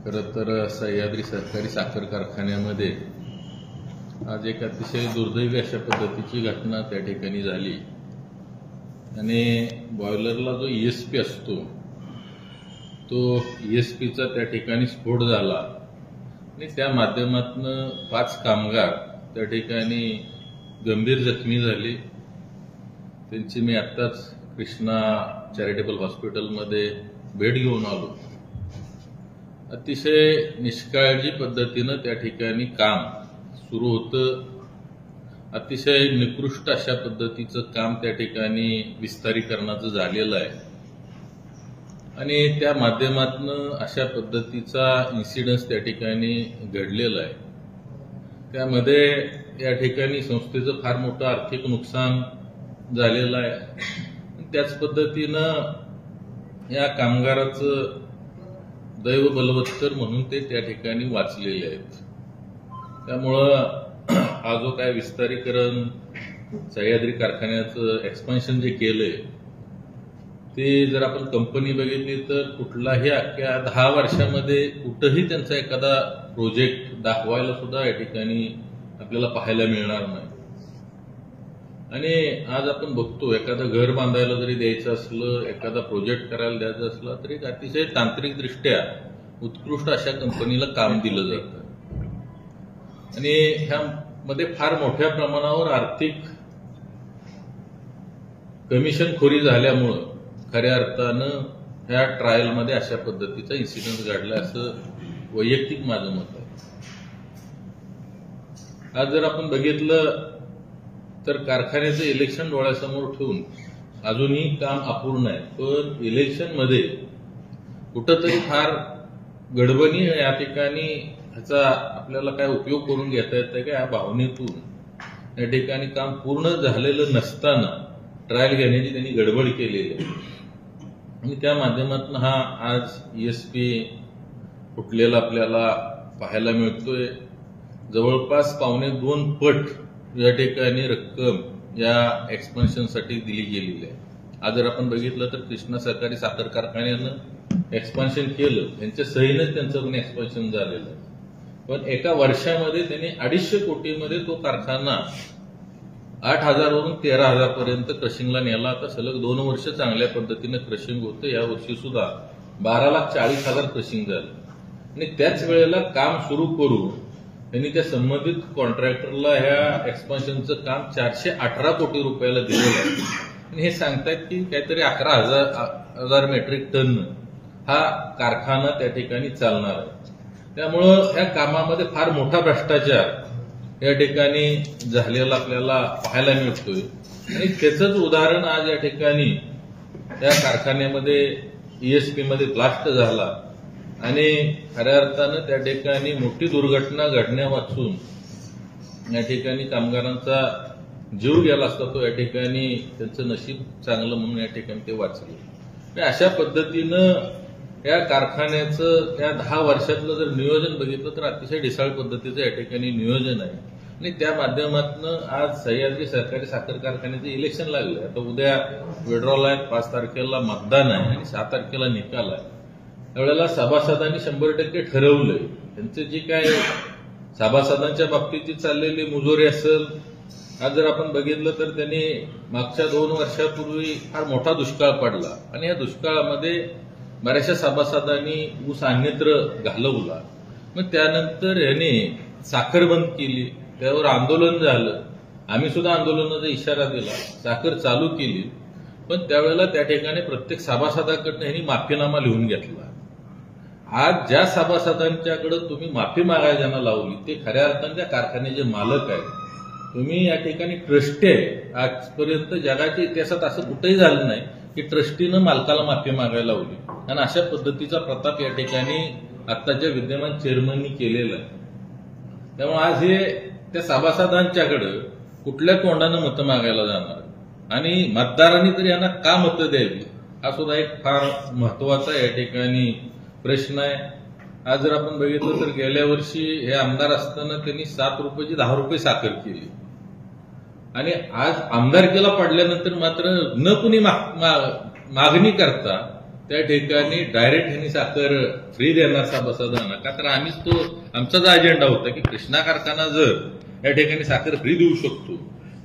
खरं तर सह्याद्री सहकारी साखर कारखान्यामध्ये आज एक अतिशय दुर्दैवी अशा पद्धतीची घटना त्या ठिकाणी झाली आणि बॉयलरला जो ईएसपी असतो तो ईएसपीचा त्या ठिकाणी स्फोट झाला आणि त्या माध्यमातून 5 कामगार त्या ठिकाणी गंभीर जखमी झाले। त्यांची मी आत्ताच कृष्णा चॅरिटेबल हॉस्पिटलमध्ये भेट घेऊन आलो। अतिशय निष्काळजी पद्धतीनं त्या ठिकाणी काम सुरू होतं। अतिशय निकृष्ट अशा पद्धतीचं काम त्या ठिकाणी विस्तारीकरणाचं झालेलं आहे आणि त्या माध्यमातून अशा पद्धतीचा इन्सिडन्स त्या ठिकाणी घडलेला आहे। त्यामध्ये या ठिकाणी संस्थेचं फार मोठं आर्थिक नुकसान झालेलं आहे। त्याच पद्धतीनं या कामगाराचं दैव बलवत्तर म्हणून ते त्या ठिकाणी वाचलेले आहेत। त्यामुळं हा जो काय विस्तारीकरण सह्याद्री कारखान्याचं एक्सपान्शन जे केलंय ते जर आपण कंपनी बघितली तर कुठलाही अख्ख्या 10 वर्षामध्ये कुठंही त्यांचा एखादा प्रोजेक्ट दाखवायला सुद्धा या ठिकाणी आपल्याला पाहायला मिळणार नाही। आणि आज आपण बघतो एखादं घर बांधायला जरी द्यायचं असलं, एखादा प्रोजेक्ट करायला द्यायचं असलं तरी अतिशय तांत्रिकदृष्ट्या उत्कृष्ट अशा कंपनीला काम दिलं जातं आणि ह्यामध्ये फार मोठ्या प्रमाणावर आर्थिक कमिशनखोरी झाल्यामुळं खऱ्या अर्थानं ह्या ट्रायलमध्ये अशा पद्धतीचा इन्सिडेंट घडला असं वैयक्तिक माझं मत आहे। आज जर आपण बघितलं तर कारखान्याचं इलेक्शन डोळ्यासमोर ठेवून अजूनही काम अपूर्ण आहे, पण इलेक्शनमध्ये कुठंतरी फार गडबडी या ठिकाणी ह्याचा आपल्याला काय उपयोग करून घेता येतं का या भावनेतून या ठिकाणी काम पूर्ण झालेलं नसताना ट्रायल घेण्याची त्यांनी गडबड केलेली आहे आणि त्या माध्यमातून हा आज ईएसपी फुटलेला आपल्याला पाहायला मिळतोय। जवळपास 2.25 पट या ठिकाणी रक्कम या एक्सपान्शनसाठी दिली गेलेली आहे। आज जर आपण बघितलं तर कृष्णा सहकारी साखर कारखान्यानं एक्सपान्शन केलं, त्यांच्या सहीनंच त्यांचं पण एक्सपान्शन झालेलं आहे, पण एका वर्षामध्ये त्यांनी 250 कोटीमध्ये तो कारखाना 8,000 वरून 13,000 पर्यंत क्रशिंगला नेला। आता सलग 2 वर्ष चांगल्या पद्धतीनं क्रशिंग होतं। या वर्षी सुद्धा 12,40,000 क्रशिंग झालं आणि त्याच वेळेला काम सुरू करून त्यांनी त्या संबंधित कॉन्ट्रॅक्टरला ह्या एक्सपान्शनचं काम 418 कोटी रुपयाला दिलेलं आहे आणि हे सांगतायत की काहीतरी 11,000 मेट्रिक टन हा कारखाना त्या ठिकाणी चालणार आहे। त्यामुळं या कामामध्ये फार मोठा भ्रष्टाचार या ठिकाणी झालेला आपल्याला पाहायला मिळतोय आणि त्याचंच उदाहरण आज या ठिकाणी या कारखान्यामध्ये ईएसपी मध्ये ब्लास्ट झाला आणि खऱ्या अर्थानं त्या ठिकाणी मोठी दुर्घटना घडण्या वाचून या ठिकाणी कामगारांचा जीव गेला असता तो या ठिकाणी त्यांचं नशीब चांगलं म्हणून या ठिकाणी ते वाचले। अशा पद्धतीनं या कारखान्याचं या 10 वर्षातलं जर नियोजन बघितलं तर अतिशय ढिसाळ पद्धतीचं या ठिकाणी नियोजन आहे आणि त्या माध्यमातून आज सह्याद्री सहकारी साखर कारखान्याचं इलेक्शन लागलं। आता उद्या विड्रॉल आहे, 5 तारखेला मतदान आहे आणि 6 तारखेला निकाल आहे। त्यावेळेला सभासदांनी 100% ठरवलंय त्यांचे जी काय सभासदांच्या बाबतीत चाललेली मुजोरी असेल। आज जर आपण बघितलं तर त्यांनी मागच्या 2 वर्षापूर्वी फार मोठा दुष्काळ पडला आणि या दुष्काळामध्ये बऱ्याचशा सभासदांनी ऊस अन्यत्र घालवला। मग त्यानंतर यांनी साखर बंद केली, त्यावर आंदोलन झालं, आम्ही सुद्धा आंदोलनाचा इशारा दिला, साखर चालू केली, पण त्यावेळेला त्या ठिकाणी प्रत्येक सभासदाकडनं यांनी माफीनामा लिहून घेतला। आज ज्या सभासदांच्याकडे तुम्ही माफी मागायला ज्यांना लावली ते खऱ्या अर्थाने त्या कारखान्याचे मालक आहेत, तुम्ही या ठिकाणी ट्रस्टी आहे। आजपर्यंत जगाच्या इतिहासात असं कुठेही झालं नाही की ट्रस्टीनं मालकाला माफी मागायला लावली आणि अशा पद्धतीचा प्रताप या ठिकाणी आत्ताच्या विद्यमान चेअरमननी केलेला आहे। त्यामुळे आज हे त्या सभासदांच्याकडे कुठल्या तोंडानं मतं मागायला जाणार आणि मतदारांनी तर यांना का मतं द्यावी हा सुद्धा एक फार महत्वाचा या ठिकाणी प्रश्न आहे। आज जर आपण बघितलं तर गेल्या वर्षी हे आमदार असताना त्यांनी 7 रुपयाची 10 रुपये साखर केली आणि आज आमदारकीला पडल्यानंतर मात्र न कुणी मागणी करता त्या ठिकाणी डायरेक्ट ह्यांनी साखर फ्री देणार सभासदांना का, तर आम्हीच तो आमचा जो अजेंडा होता की कृष्णा कारखाना जर या ठिकाणी साखर फ्री देऊ शकतो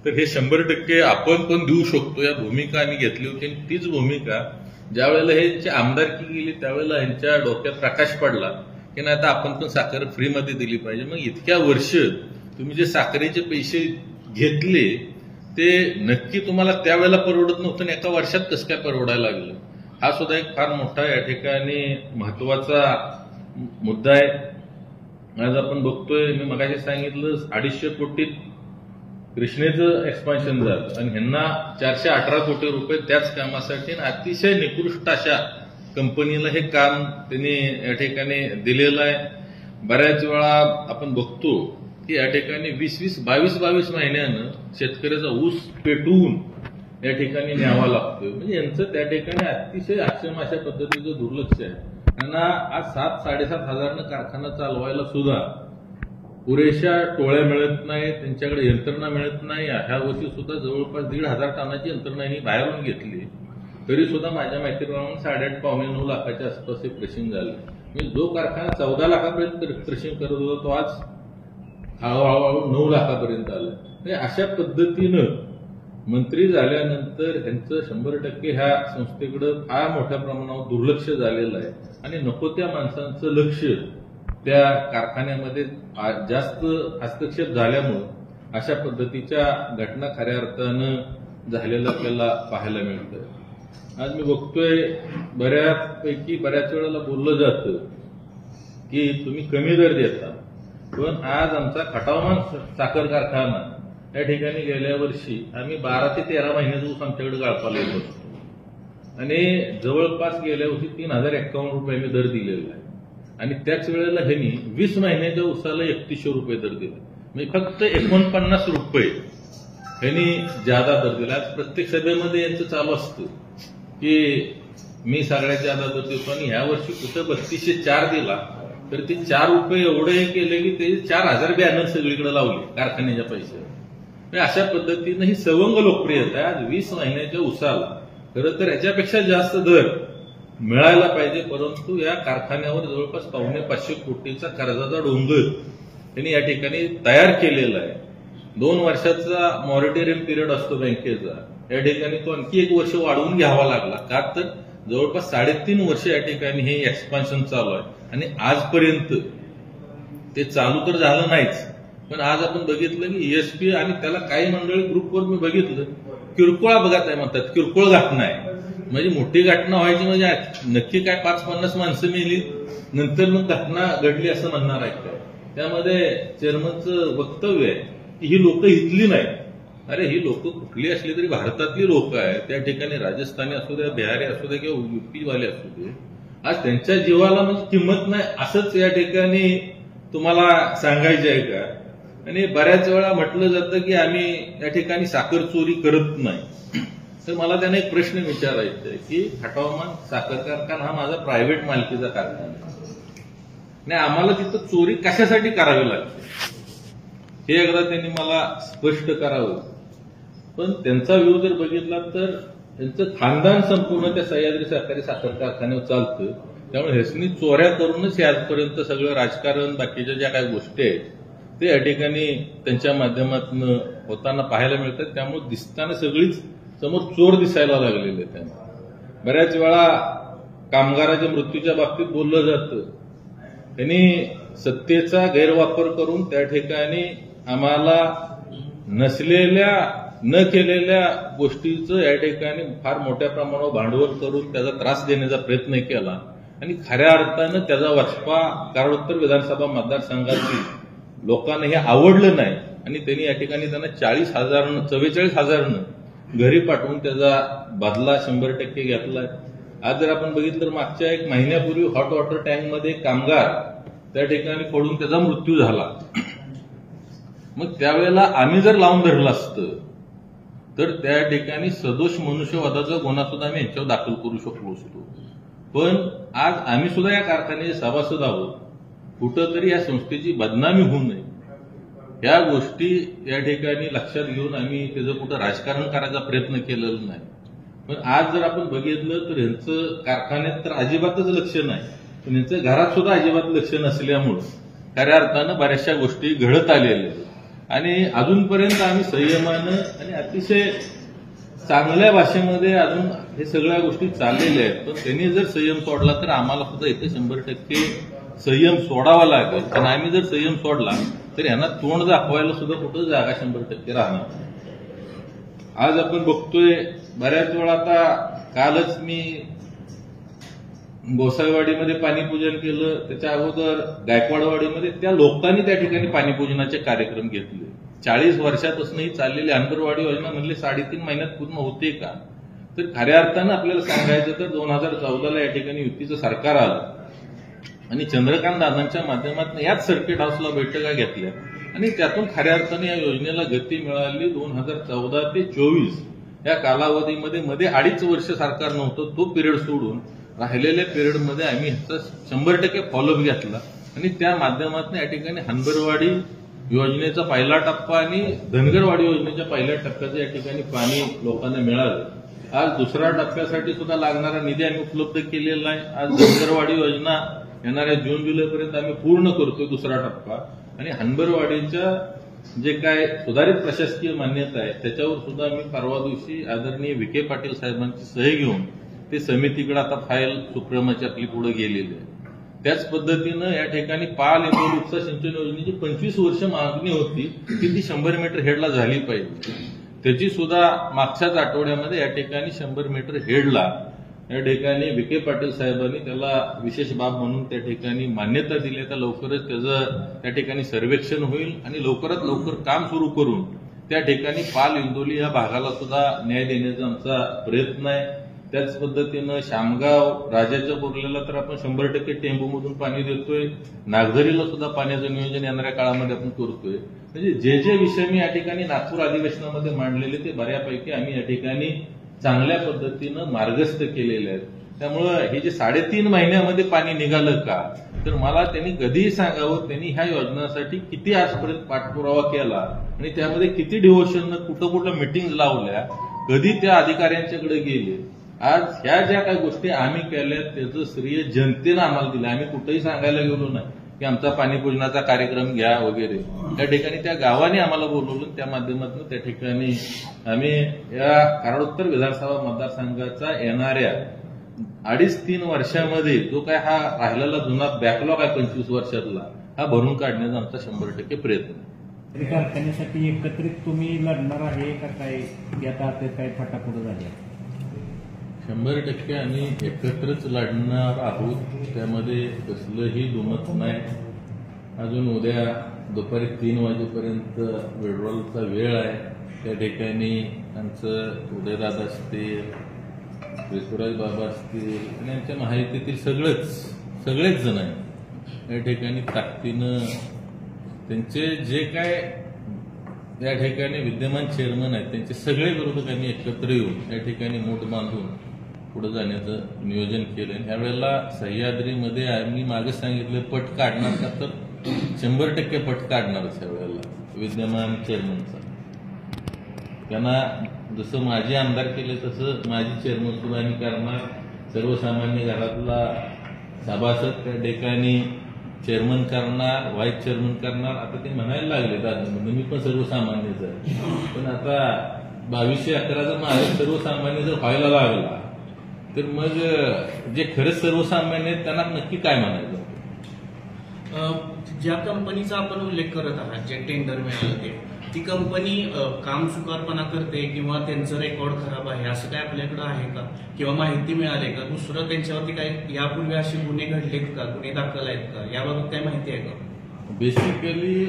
तर हे 100% आपण पण देऊ शकतो, या भूमिका आम्ही घेतली होती. आणि तीच भूमिका ज्या वेळेला ह्यांची आमदारकी गेली त्यावेळेला ह्यांच्या डोक्यात प्रकाश पडला की नाही आता आपण पण साखर फ्रीमध्ये दिली पाहिजे. मग इतक्या वर्ष तुम्ही जे साखरेचे पैसे घेतले ते नक्की तुम्हाला त्यावेळेला परवडत नव्हतं आणि एका वर्षात कसं काय परवडायला लागलं, हा सुद्धा एक फार मोठा या ठिकाणी महत्वाचा मुद्दा आहे. आज आपण बघतोय, मी मगाशी सांगितलं 250 कोटीत कृष्णेचं एक्सपान्शन झालं आणि ह्यांना 418 कोटी रुपये त्याच कामासाठी अतिशय निकृष्ट अशा कंपनीला हे काम त्यांनी या ठिकाणी दिलेलं आहे. बऱ्याच वेळा आपण बघतो की या ठिकाणी 22 महिन्यानं शेतकऱ्याचा ऊस पेटवून या ठिकाणी न्यावा लागतोय. म्हणजे यांचं त्या ठिकाणी अतिशय अक्षम अशा पद्धतीचं दुर्लक्ष आहे. त्यांना आज 7-7.5 हजारनं कारखाना चालवायला सुद्धा पुरेशा टोळ्या मिळत नाही, त्यांच्याकडे यंत्रणा मिळत नाही. ह्या वर्षी सुद्धा जवळपास 1,500 टनाची यंत्रणा ही बाहेरून घेतली, तरी सुद्धा माझ्या माहितीप्रमाणे 8.5-9 लाखाच्या आसपास हे क्रशिंग झाले. म्हणजे जो कारखाना 14 लाखापर्यंत क्रशिंग करत होता तो आज हळूहळू 9 लाखापर्यंत आला. म्हणजे अशा पद्धतीनं मंत्री झाल्यानंतर ह्यांचं 100% ह्या संस्थेकडे फार मोठ्या प्रमाणावर दुर्लक्ष झालेलं आहे आणि नको त्या माणसांचं लक्ष त्या कारखान्यामध्ये जास्त हस्तक्षेप झाल्यामुळे अशा पद्धतीच्या घटना खऱ्या अर्थानं झालेलं आपल्याला पाहायला मिळतं. आज मी बघतोय बऱ्याच वेळेला बोललं जातं की तुम्ही कमी दर देता, पण आज आमचा खटावमान साखर कारखाना या ठिकाणी गेल्या वर्षी आम्ही 12 ते 13 महिन्याचा ऊस आमच्याकडे गाळपाला येत होतो आणि जवळपास गेल्या वर्षी 3,051 रुपयांनी दर दिलेला आहे आणि त्याच वेळेला ह्यांनी 20 महिन्याच्या ऊसाला 3100 रुपये दर दिला. म्हणजे फक्त 49 रुपये ह्यांनी जादा दर दिला. आज प्रत्येक सभेमध्ये यांचं चालू असतं की मी सगळ्यात जादा दर देतो आणि ह्या वर्षी कुठं 3204 दिला तर ते 4 रुपये एवढे केले की ते 4,000 बॅनर सगळीकडे लावले कारखान्याच्या पैशावर. अशा पद्धतीनं ही सवंग लोकप्रियता आहे. आज 20 महिन्याच्या उसाला खरं तर याच्यापेक्षा जास्त दर मिळायला पाहिजे, परंतु या कारखान्यावर जवळपास 450 कोटीचा कर्जाचा डोंगर त्यांनी या ठिकाणी तयार केलेला आहे. 2 वर्षाचा मॉरिटोरियम पिरियड असतो बँकेचा, या ठिकाणी तो आणखी 1 वर्ष वाढवून घ्यावा लागला का, तर जवळपास 3.5 वर्ष या ठिकाणी हे एक्सपान्शन चालू आहे आणि आजपर्यंत ते चालू तर झालं नाहीच. पण आज आपण बघितलं की ESP आणि त्याला काही मंडळी ग्रुपवर मी बघितलं किरकोळ अपघात आहे म्हणतात, किरकोळ घटना आहे. म्हणजे मोठी घटना व्हायची म्हणजे नक्की काय 5-50 माणसं मेली नंतर मग घटना घडली असं म्हणणार आहे काय. त्यामध्ये चेअरमनचं वक्तव्य आहे की ही लोक इथली नाही. अरे ही लोक कुठली असली तरी भारतातली लोक आहेत, त्या ठिकाणी राजस्थानी असू द्या, बिहारी असू द्या किंवा UP वाले असू दे, आज त्यांच्या जीवाला म्हणजे किंमत नाही असंच या ठिकाणी तुम्हाला सांगायचे आहे का. आणि बऱ्याच वेळा म्हटलं जातं की आम्ही या ठिकाणी साखर चोरी करत नाही. तर मला त्यांना एक प्रश्न विचारायचा आहे की खटावमान साखर कारखाना हा माझा प्रायव्हेट मालकीचा कारखाना नाही, आम्हाला तिथं चोरी कशासाठी करावी लागते हे एकदा त्यांनी मला स्पष्ट करावं. पण त्यांचा व्ह्यू जर बघितला तर त्यांचं खानदान संपूर्ण त्या सह्याद्री सहकारी साखर कारखान्यावर चालतं. त्यामुळे ह्यासनी चोऱ्या करूनच हे आजपर्यंत सगळं राजकारण बाकीच्या ज्या काही गोष्टी आहेत ते या ठिकाणी त्यांच्या माध्यमातून होताना पाहायला मिळतात. त्यामुळे दिसताना सगळीच समोर चोर दिसायला लागलेले. त्यांना बऱ्याच वेळा कामगाराच्या मृत्यूच्या बाबतीत बोललं जातं, त्यांनी सत्तेचा गैरवापर करून त्या ठिकाणी आम्हाला न केलेल्या गोष्टीचं या ठिकाणी फार मोठ्या प्रमाणावर भांडवल करून त्याचा त्रास देण्याचा प्रयत्न केला आणि खऱ्या अर्थानं त्याचा वचपा कराड विधानसभा मतदारसंघातील लोकांना हे आवडलं नाही आणि त्यांनी या ठिकाणी त्यांना 44,000 घरी पाठवून त्याचा बदला 100% घेतलाय. आज जर आपण बघितलं तर मागच्या 1 महिन्यापूर्वी हॉट वॉटर टँकमध्ये कामगार त्या ठिकाणी पडून त्याचा मृत्यू झाला. मग त्यावेळेला आम्ही जर लावून धरलं असतं तर त्या ठिकाणी सदोष मनुष्यवधाचा गुन्हा सुद्धा आम्ही यांच्यावर दाखल करू शकलो असतो. पण आज आम्ही सुद्धा या कारखान्याचे सभासद आहोत. कुठंतरी या संस्थेची बदनामी होऊ नये या गोष्टी या ठिकाणी लक्षात घेऊन आम्ही त्याचं कुठं राजकारण करायचा प्रयत्न केलेला नाही. पण आज जर आपण बघितलं तर यांचं कारखान्यात तर अजिबातच लक्ष नाही, पण यांचं घरात सुद्धा अजिबात लक्ष नसल्यामुळं खऱ्या अर्थानं बऱ्याचशा गोष्टी घडत आलेल्या आहेत आणि अजूनपर्यंत आम्ही संयमानं आणि अतिशय चांगल्या भाषेमध्ये अजून हे सगळ्या गोष्टी चाललेल्या आहेत. पण त्यांनी जर संयम सोडला तर आम्हाला सुद्धा इथे 100% संयम सोडावा लागेल. आणि आम्ही जर संयम सोडला तर यांना तोंड दाखवायला सुद्धा कुठं जागा 100% राहणार. आज आपण बघतोय बऱ्याच वेळा, आता कालच मी गोसाईवाडीमध्ये पाणीपूजन केलं, त्याच्या अगोदर गायकवाडवाडीमध्ये त्या लोकांनी त्या ठिकाणी पाणीपूजनाचे कार्यक्रम घेतले. 40 वर्षापासून ही चाललेली हनबरवाडी योजना म्हणले 3.5 महिन्यात पूर्ण होते का? तर खऱ्या अर्थानं आपल्याला सांगायचं तर 2014ला या ठिकाणी युतीचं सरकार आलं आणि चंद्रकांत दादांच्या माध्यमातून याच सर्किट हाऊसला बैठका घेतल्या आणि त्यातून खऱ्या अर्थाने या योजनेला गती मिळाली. 2014 ते 24 या कालावधीमध्ये मध्ये 2.5 वर्ष सरकार नव्हतं, तो पिरियड सोडून राहिलेल्या पिरियडमध्ये आम्ही ह्याचा 100% फॉलोअप घेतला आणि त्या माध्यमातून या ठिकाणी हनबरवाडी योजनेचा पहिला टप्पा आणि धनगरवाडी योजनेच्या पहिल्या टप्प्याचं या ठिकाणी पाणी लोकांना मिळालं. आज दुसऱ्या टप्प्यासाठी सुद्धा लागणारा निधी आम्ही उपलब्ध केलेला आहे. आज धनगरवाडी योजना येणाऱ्या जून जुलैपर्यंत आम्ही पूर्ण करतोय दुसरा टप्पा आणि हनबरवाडीच्या जे काय सुधारित प्रशासकीय मान्यता आहे त्याच्यावर सुद्धा आम्ही परवा दिवशी आदरणीय विखे पाटील साहेबांची सही घेऊन ते समितीकडे आता फाईल सुप्रीमची आपली पुढे गेलेली आहे. त्याच पद्धतीनं या ठिकाणी पाल इंदोर उपसा सिंचन योजनेची 25 वर्ष मागणी होती की ती 100 मीटर हेडला झाली पाहिजे. त्याची सुद्धा मागच्याच आठवड्यामध्ये या ठिकाणी 100 मीटर हेडला या ठिकाणी विखे पाटील साहेबांनी त्याला विशेष बाब म्हणून त्या ठिकाणी मान्यता दिली. तर लवकरच त्याचं त्या ठिकाणी सर्वेक्षण होईल आणि लवकरात लवकर काम सुरू करून त्या ठिकाणी पाल इंदोली या भागाला सुद्धा न्याय देण्याचा आमचा प्रयत्न आहे. त्याच पद्धतीनं शामगाव राजाच्या बोरलेला तर आपण 100% टेंबूमधून पाणी देतोय. नागझरीला सुद्धा पाण्याचं नियोजन येणाऱ्या काळामध्ये आपण करतोय. म्हणजे जे विषय मी या ठिकाणी नागपूर अधिवेशनामध्ये मांडलेले ते बऱ्यापैकी आम्ही या ठिकाणी चांगल्या पद्धतीनं मार्गस्थ केलेले आहेत. त्यामुळं हे जे 3.5 महिन्यामध्ये पाणी निघालं का, तर मला त्यांनी कधीही सांगावं त्यांनी ह्या योजनांसाठी किती आजपर्यंत पाठपुरावा केला आणि त्यामध्ये किती डिव्होशननं कुठं कुठं मिटिंग लावल्या, कधी त्या अधिकाऱ्यांच्याकडे गेले. आज ह्या ज्या काही गोष्टी आम्ही केल्या त्याचं श्रेय जनतेनं आम्हाला दिलं. आम्ही कुठेही सांगायला गेलो नाही की आमचा पाणीपूजनाचा कार्यक्रम घ्या वगैरे. त्या ठिकाणी त्या गावाने आम्हाला बोलवलं, त्या माध्यमातून त्या ठिकाणी आम्ही या कराडोत्तर विधानसभा मतदारसंघाचा येणाऱ्या 2.5-3 वर्षामध्ये जो काय हा राहिलेला जुना बॅकलॉग आहे 25 वर्षातला, हा भरून काढण्याचा आमचा 100% प्रयत्न आहे. कारखान्यासाठी एकत्रित तुम्ही लढणार आहे का काय, आता काही फटाफट झाले? 100% आम्ही एकत्रच लढणार आहोत, त्यामध्ये कसलंही दुमत नाही. अजून उद्या दुपारी 3 वाजेपर्यंत विड्रॉलचा वेळ आहे. त्या ठिकाणी आमचं उदयदादा असतील, विश्वराज बाबा असतील आणि आमच्या माहितीतील सगळेच जण आहेत या ठिकाणी ताकदीनं त्यांचे जे काय या ठिकाणी विद्यमान चेअरमन आहेत त्यांचे सगळे विरोधक आम्ही एकत्र येऊन या ठिकाणी मोठ बांधून पुढे जाण्याचं नियोजन केलं. यावेळेला सह्याद्रीमध्ये आम्ही मागे सांगितलं पट काढणार का, तर 100% पट काढणारच यावेळेला विद्यमान चेअरमनचा. त्यांना जसं माझे आमदार केले तसं माझी चेअरमन सुद्धा आम्ही करणार. सर्वसामान्य घरातला सभासद त्या ठिकाणी चेअरमन करणार, व्हाईस चेअरमन करणार. आता ते म्हणायला लागले दादा मी पण सर्वसामान्यच आहे, पण आता 2211चा महाराज सर्वसामान्य जर व्हायला लागला तर मग जे खरंच सर्वसामान्य आहेत त्यांना नक्की काय म्हणायचं? ज्या कंपनीचा आपण उल्लेख करत आहात, जे टेंडर मिळालं ती कंपनी काम सुकारपणा करते किंवा त्यांचं रेकॉर्ड खराब आहे असं काय आपल्याकडे आहे का, किंवा माहिती मिळाली का? दुसरं त्यांच्यावरती काही यापूर्वी असे गुन्हे घडलेत का, गुन्हे दाखल आहेत का, याबाबत काय माहिती आहे का? बेसिकली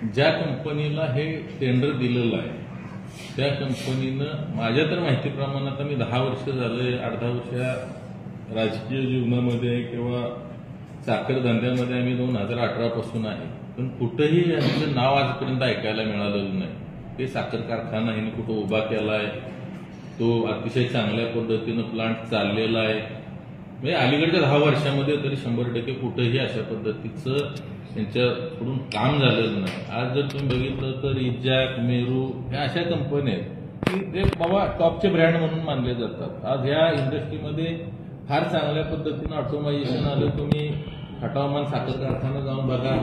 ज्या कंपनीला हे टेंडर दिलेलं आहे त्या कंपनीनं माझ्या तर माहितीप्रमाणे आता मी 10 वर्ष झाले, 8-10 वर्ष राजकीय जीवनामध्ये किंवा साखर धंद्यामध्ये आम्ही 2018 पासून आहे, पण कुठंही यांचं नाव आजपर्यंत ऐकायला मिळालेलं नाही. ते साखर कारखाना ह्यांनी कुठं उभा केला आहे, तो अतिशय चांगल्या पद्धतीनं प्लांट चाललेला आहे. म्हणजे अलीकडच्या 10 वर्षामध्ये तरी 100% कुठंही अशा पद्धतीचं त्यांच्याकडून काम झालेलं नाही. आज जर तुम्ही बघितलं तर इजाक, मेरू ह्या अशा कंपन्या आहेत की जे बाबा टॉपचे ब्रँड म्हणून मानले जातात. आज ह्या इंडस्ट्रीमध्ये फार चांगल्या पद्धतीनं ऑटोमायझेशन आलं. तुम्ही खटावमान साखर कारखाना जाऊन बघा,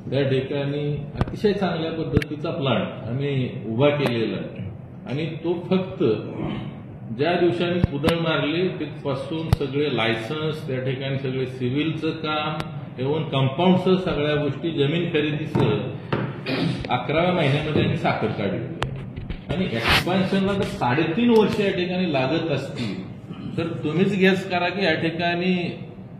त्या ठिकाणी अतिशय चांगल्या पद्धतीचा प्लांट आम्ही उभा केलेला आहे. आणि तो फक्त ज्या दिवसांनी कुदळ मारली तिथपासून सगळे लायसन्स, त्या ठिकाणी सगळे सिव्हिलचं काम, एवढं कंपाऊंडसह सगळ्या गोष्टी, जमीन खरेदीसह 11व्या महिन्यामध्ये आम्ही साखर काढली. आणि एक्सपान्शनला जर 3.5 वर्ष या ठिकाणी लागत असतील तर तुम्हीच गेस करा की या ठिकाणी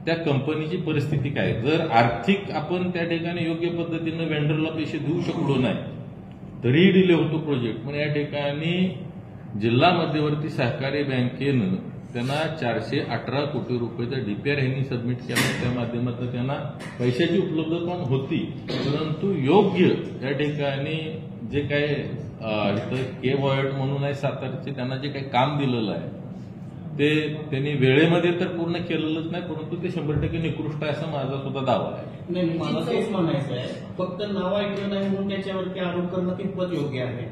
त्या कंपनीची परिस्थिती काय. जर आर्थिक आपण त्या ठिकाणी योग्य पद्धतीनं वेंडरला पैसे देऊ शकलो नाही तरीही डिले होतो प्रोजेक्ट. पण या ठिकाणी जिल्हा मध्यवर्ती सहकारी बँकेनं त्यांना 418 कोटी रुपयाचा डीपीआर यांनी सबमिट केला. त्या माध्यमातून त्यांना पैशाची उपलब्धता होती, परंतु योग्य या ठिकाणी जे काय इथं के वॉयड म्हणून आहे सातारचे, त्यांना जे काही काम दिलेलं आहे ते त्यांनी वेळेमध्ये तर पूर्ण केलेलंच नाही, परंतु ते 100% निकृष्ट आहे असं माझा सुद्धा दावा आहे. नाही, मला तेच म्हणायचं आहे, फक्त नाव ऐकलं नाही म्हणून त्याच्यावरती आरोप करणं कितपत योग्य आहे.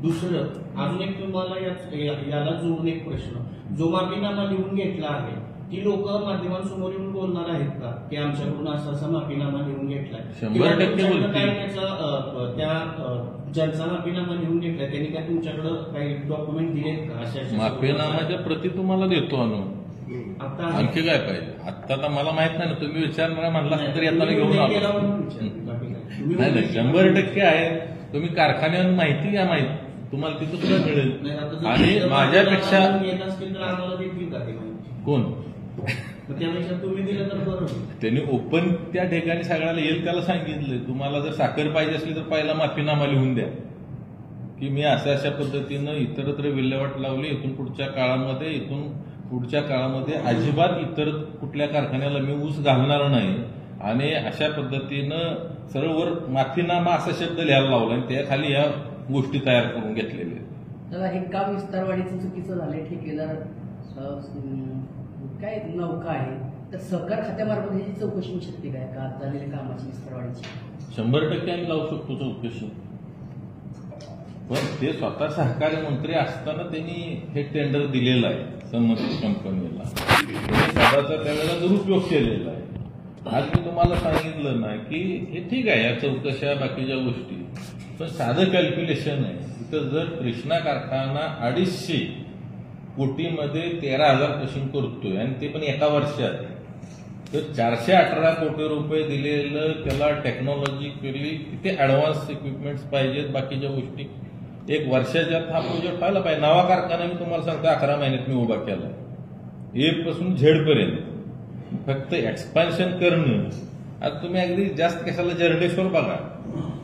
दुसरं अजून एक तुम्हाला याला जोडून एक प्रश्न, जो माफीनामा लिहून घेतला आहे ती लोक माध्यमांसमोर येऊन बोलणार आहेत का की आमच्याकडून असा माफीनामा लिहून घेतलाय? 100% बोलतील. काय त्या ज्यांचा माफीनामा लिहून घेतलाय त्यांनी काय तुमच्याकडे काही डॉक्युमेंट दिलेत का? अशा माफीनामाच्या प्रती तुम्हाला देतो आणून. आता आणखी काय पाहिजे? आता तर मला माहित नाही ना, तुम्ही विचारणारा म्हणला तर येताना घेऊन आलो. नाही नाही, 100% आहे. तुम्ही कारखान्यावर माहिती घ्या, माहिती तुम्हाला तिथं सुद्धा मिळेल. आणि माझ्यापेक्षा येत असतील तर आम्हाला देतील का ते माहिती? कोण? त्यापेक्षा तुम्ही दिलं तर बरं. त्यांनी ओपन त्या ठिकाणी सगळ्याला येईल त्याला सांगितलंय, तुम्हाला जर साखर पाहिजे असली तर पहिला माफीनामा लिहून द्या की मी अशा पद्धतीनं इतरत्र विल्हेवाट लावली, इथून पुढच्या काळामध्ये अजिबात इतर कुठल्या कारखान्याला मी ऊस घालणार नाही. आणि अशा पद्धतीनं सर्ववर माफीनामा असा शब्द लिहायला लावला आणि त्याखाली या गोष्टी तयार करून घेतलेल्या आहेत. दादा, हे काम विस्तारवाढीचं चुकीचं झालंय. ठेकेदार काय नौका आहे तर सहकार खात्यामार्फत ह्याची चौकशी होऊ शकते काय का झालेल्या कामाची विस्तारवाढीची? 100% आम्ही लावू शकतो चौकशी. पण ते स्वतः सहकारी मंत्री असताना त्यांनी हे टेंडर दिलेलं आहे संबंधित कंपनीला. त्यांनी पदाचा त्यावेळेला दुरुपयोग केलेला आहे. आज मी तुम्हाला सांगितलं ना की हे ठीक आहे, या चौकशा बाकीच्या गोष्टी, पण साधं कॅल्क्युलेशन आहे. इथं जर कृष्णा कारखाना 250 कोटीमध्ये 13,000 मशीन करतोय आणि ते पण एका वर्षात, तर 418 कोटी रुपये दिलेलं त्याला टेक्नॉलॉजिकली किती ऍडव्हान्स इक्विपमेंट्स पाहिजेत, बाकीच्या गोष्टी. एक वर्षाच्या हा प्रोजेक्ट व्हायला पाहिजे. नवा कारखाना मी तुम्हाला सांगतो 11 महिन्यात मी उभा केला, ए पासून झेड पर्यंत. फक्त एक्सपान्शन करणं. आज तुम्ही अगदी जास्त कशाला जर्डेश्वर बघा,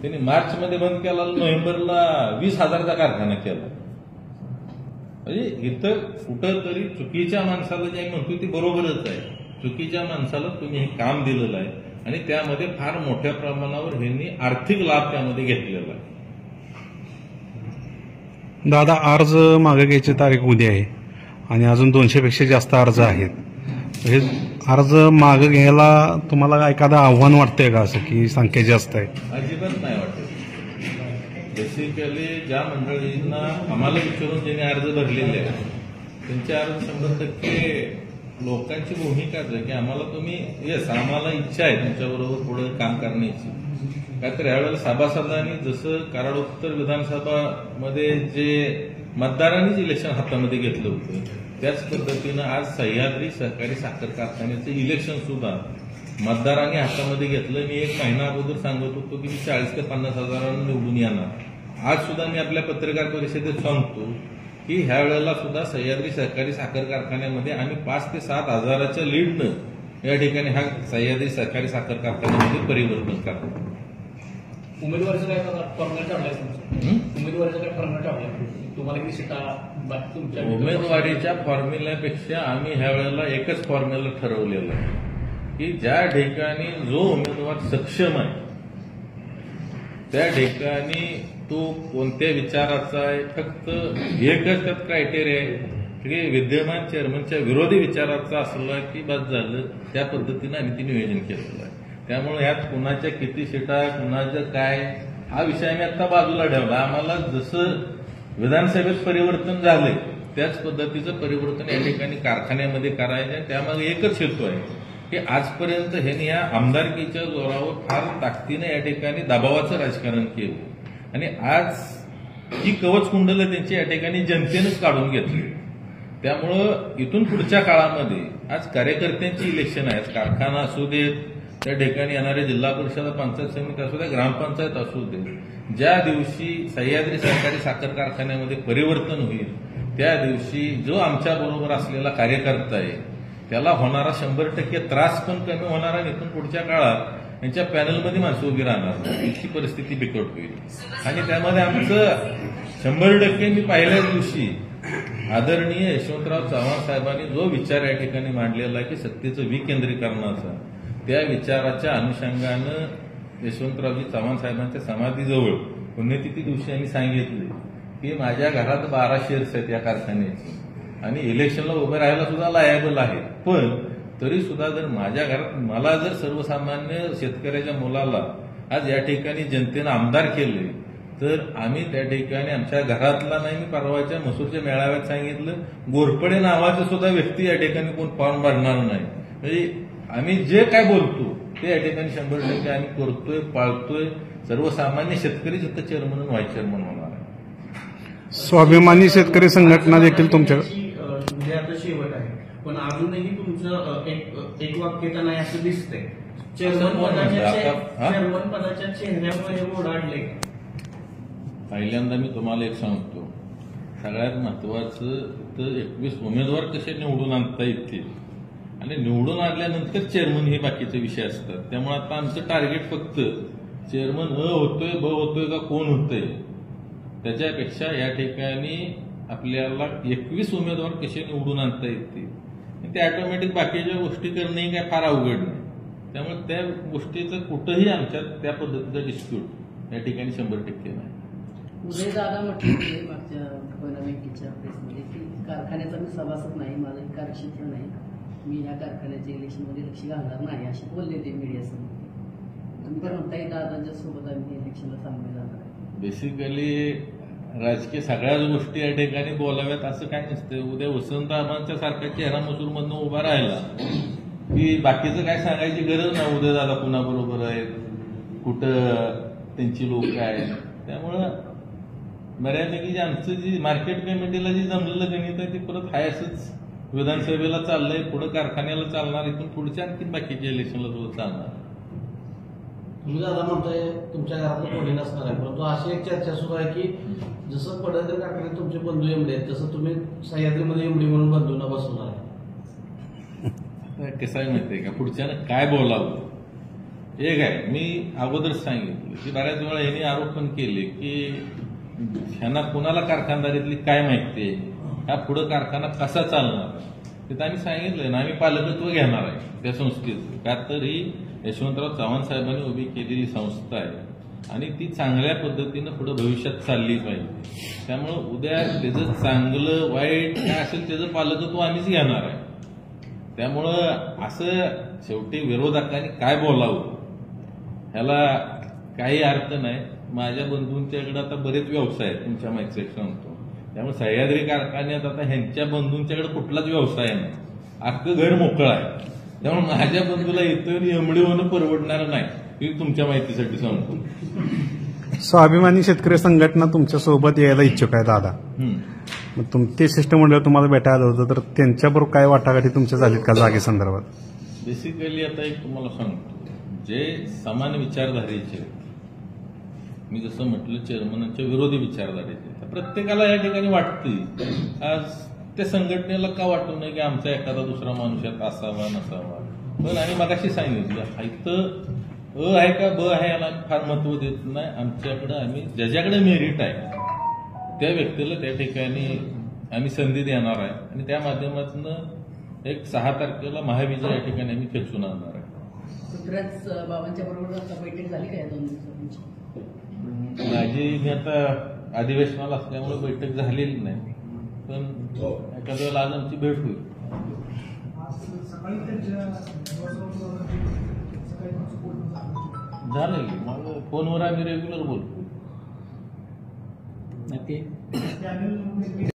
त्यांनी मार्चमध्ये बंद केला, नोव्हेंबरला 20,000चा कारखाना केला. म्हणजे इथं कुठं तरी चुकीच्या माणसाला जे म्हणतो ती बरोबरच आहे. चुकीच्या माणसाला तुम्ही हे काम दिलेलं आहे आणि त्यामध्ये फार मोठ्या प्रमाणावर ह्यांनी आर्थिक लाभ त्यामध्ये घेतलेला आहे. दादा, अर्ज मागे घ्यायची तारीख उद्या आहे आणि अजून 200पेक्षा जास्त अर्ज आहेत. हे अर्ज मागे घ्यायला तुम्हाला एखादं आव्हान वाटतंय का, असं की संख्या जास्त आहे? अजिबात नाही वाटत. बेसिकली ज्या मंडळींना आम्हाला विचारून ज्यांनी अर्ज भरलेले आहेत त्यांचे अर्ज 100% लोकांची भूमिकाच आहे की आम्हाला तुम्ही येस आम्हाला इच्छा आहे तुमच्याबरोबर पुढे काम करण्याची. काय तर यावेळेला सभासदांनी जसं कराड उत्तर विधानसभामध्ये जे मतदारांनीच इलेक्शन हातामध्ये घेतलं होतं त्याच पद्धतीनं आज सह्याद्री सहकारी साखर कारखान्याचं इलेक्शन सुद्धा मतदारांनी हातामध्ये घेतलं. मी 1 महिना अगोदर सांगत होतो की मी 40,000 ते 50,000 निवडून येणार. आज सुद्धा मी आपल्या पत्रकार परिषदेत सांगतो की ह्या वेळेला सुद्धा सह्याद्री सहकारी साखर कारखान्यामध्ये आम्ही 5,000 ते 7,000च्या लीडनं या ठिकाणी हा सह्याद्री सहकारी साखर कारखान्यामध्ये परिवर्तन करतो. उमेदवाराचं काय फॉर्म्युला ठरलाय तुमचं? उमेदवाराचं काय फॉर्म्युला ठरलाय तुम्हाला किती सीटा तुमच्या? उमेदवारीच्या फॉर्म्युल्यापेक्षा आम्ही ह्या वेळेला एकच फॉर्म्युला ठरवलेला आहे की ज्या ठिकाणी जो उमेदवार सक्षम आहे त्या ठिकाणी तो कोणत्या विचाराचा आहे, फक्त एकच त्यात क्रायटेरिया आहे की विद्यमान चेअरमनच्या विरोधी विचाराचा असला की बस झालं. त्या पद्धतीनं आम्ही ते नियोजन केलेलं आहे. त्यामुळे यात कुणाच्या किती सीटा, कुणाचं काय हा विषय आम्ही आता बाजूला ठेवला. आम्हाला जसं विधानसभेत परिवर्तन झालंय त्याच पद्धतीचं परिवर्तन या ठिकाणी कारखान्यामध्ये करायचं आहे. त्यामागे एकच हेतू आहे की आजपर्यंत ह्यांनी या आमदारकीच्या जोरावर फार ताकदीने या ठिकाणी दबावाचं राजकारण केलं आणि आज ही कवच कुंडलं त्यांची या ठिकाणी जनतेनंच काढून घेतली. त्यामुळं इथून पुढच्या काळामध्ये आज कार्यकर्त्यांची इलेक्शन आहेत. कारखाना असू देत, त्या ठिकाणी येणारे जिल्हा परिषद पंचायत समिती असू दे, ग्रामपंचायत असू दे, ज्या दिवशी सह्याद्री सहकारी साखर कारखान्यामध्ये परिवर्तन होईल त्या दिवशी जो आमच्या बरोबर असलेला कार्यकर्ता आहे त्याला होणारा 100% त्रास पण कमी होणार आणि इथून पुढच्या काळात त्यांच्या पॅनलमध्ये माणसं उभी राहणार इतकी परिस्थिती बिकट होईल. आणि त्यामध्ये आमचं 100% मी पहिल्याच दिवशी आदरणीय यशवंतराव चव्हाण साहेबांनी जो विचार या ठिकाणी मांडलेला आहे की सत्तेचं विकेंद्रीकरणाचा, त्या विचाराच्या अनुषंगानं यशवंतरावजी चव्हाण साहेबांच्या समाधीजवळ पुण्यतिथी दिवशी आम्ही सांगितले की माझ्या घरात 12 शेअर्स आहेत या कारखान्याची आणि इलेक्शनला उभं राहायला सुद्धा लायबल आहे. पण तरी सुद्धा जर माझ्या घरात मला जर सर्वसामान्य शेतकऱ्याच्या मुलाला आज या ठिकाणी जनतेनं आमदार केले तर आम्ही त्या ठिकाणी आमच्या घरातला नाही, मी परवाच्या मसूरच्या मेळाव्यात सांगितलं, गोरपडे नावाचं सुद्धा व्यक्ती या ठिकाणी कोण फॉर्म भरणार नाही. म्हणजे आम्ही जे काय बोलतो ते या ठिकाणी 100% आम्ही करतोय, पाळतोय. सर्वसामान्य शेतकरी जिथं चेअरमन व्हाईस चेअरमन होणार आहे. स्वाभिमानी शेतकरी संघटना देखील तुमच्याकडे म्हणजे आता शेवट आहे, पण अजूनही तुमचं एक वाक्यता नाही असं दिसतंय. चेअरमन पदाच्या चेहऱ्यावर हे ओढाडले. पहिल्यांदा मी तुम्हाला एक सांगतो, सगळ्यात महत्वाचं तर 21 उमेदवार कसे निवडून आणता येतील आणि निवडून आणल्यानंतर चेअरमन हे बाकीचे विषय असतात. त्यामुळे आता आमचं टार्गेट फक्त चेअरमन होतोय, ब होतोय का कोण होतंय त्याच्यापेक्षा या ठिकाणी आपल्याला 21 उमेदवार कसे निवडून आणता येतील ते ऑटोमॅटिक बाकीच्या गोष्टी करणंही काय फार अवघड नाही. त्यामुळे त्या गोष्टीचं कुठंही आमच्यात त्या पद्धतीचा डिस्प्यूट या ठिकाणी 100% नाही. उदयदादा म्हटलं की मागच्या बँकेच्या प्रेसमध्ये की कारखान्याचा मी सभासद नाही, माझं हे कार्यक्षेत्र नाही, मी ह्या कारखान्याच्या इलेक्शनमध्ये लक्ष घालणार नाही असे बोलले ते मीडियासमोर. तुम्ही तर म्हणताय दादांच्या सोबत आम्ही इलेक्शनला सामोरे जाणार आहे. बेसिकली राजकीय सगळ्याच गोष्टी या ठिकाणी बोलाव्यात असं काय नसतं. उद्या वसंतरावांच्या सारखा चेहरा मसूरमधनं उभा राहिला की बाकीचं काय सांगायची गरज नाही. उद्या दादा कुणाबरोबर आहेत, कुठं त्यांची लोक आहेत. त्यामुळं बऱ्यापैकी आमचं जी मार्केट कमिटीला जी जमलेलं गणित आहे ते परत हाय असंच विधानसभेला चाललंय, पुढे कारखान्याला चालणार, इथून पुढच्या आणखी बाकीच्या इलेक्शनला सुद्धा चालणार. तुम्ही दादा म्हणताय तुमच्या घरातलं कोणी नसणार आहे, परंतु अशी एक चर्चा सुरू आहे की जसं पडळकर कारखान्यात तुमचे बंधू एमडे आहेत तसं तुम्ही सह्याद्रीमध्ये एमडी म्हणून बंधूंना बसवणार आहे. कसं आहे माहितीये का, पुढच्यानं काय बोलावं. एक आहे, मी अगोदरच सांगितलं की बऱ्याच वेळा यांनी आरोप पण केले की ह्यांना कुणाला कारखानदारीतली काय माहिती आहे, हा पुढं कारखाना कसा चालणार. तिथं आम्ही सांगितलंय ना, आम्ही पालकत्व घेणार आहे त्या संस्थेचं. का तर ही यशवंतराव चव्हाण साहेबांनी उभी केलेली संस्था आहे आणि ती चांगल्या पद्धतीनं पुढे भविष्यात चालली पाहिजे. त्यामुळं उद्या त्याचं चांगलं वाईट काय असेल त्याचं पालकत्व आम्हीच घेणार आहे. त्यामुळं असं शेवटी विरोधकांनी काय बोलावं ह्याला काही अर्थ नाही. माझ्या बंधूंच्याकडे आता बरेच व्यवसाय आहेत, तुमच्या माहिती सांगतो. त्यामुळे सह्याद्री कारखान्यात आता ह्यांच्या बंधूंच्याकडे कुठलाच व्यवसाय नाही, अख्खं घर मोकळं आहे. त्यामुळे माझ्या बंधूला इथं एमडी होणं परवडणार नाही, हे तुमच्या माहितीसाठी सांगतो. स्वाभिमानी शेतकरी संघटना तुमच्या सोबत यायला इच्छुक आहे दादा. मग ते शिष्टमंडळ तुम्हाला भेटायला होतं तर त्यांच्याबरोबर काय वाटाघाटी तुमच्या झालीत का जागेसंदर्भात? बेसिकली आता एक तुम्हाला सांगतो, जे समान विचारधारेचे, मी जसं म्हटलं चेअरमनांच्या विरोधी विचारधारेचे, प्रत्येकाला या ठिकाणी वाटते. आज त्या संघटनेला का वाटू नये की आमचा एखादा दुसरा माणूस यात असावा नसावा. पण आम्ही मगाशी सांगितलं इथं आहे का ब आहे याला फार महत्व देत नाही. आमच्याकडे आम्ही ज्याच्याकडे मेरिट आहे त्या व्यक्तीला त्या ठिकाणी आम्ही संधी देणार आहे आणि त्या माध्यमातून एक 6 तारखेला महाविजय या ठिकाणी आम्ही खेचून आणणार आहे. पृथ्वीराज बाबांच्या बरोबर आता बैठक झाली का या 2 दिवसांची? मी आता अधिवेशनाला असल्यामुळे बैठक झालेली नाही, पण एखाद्या वेळेला आज आमची भेट होईल. झालं की मग फोनवर आम्ही रेग्युलर बोलतो. नक्की ते आम्ही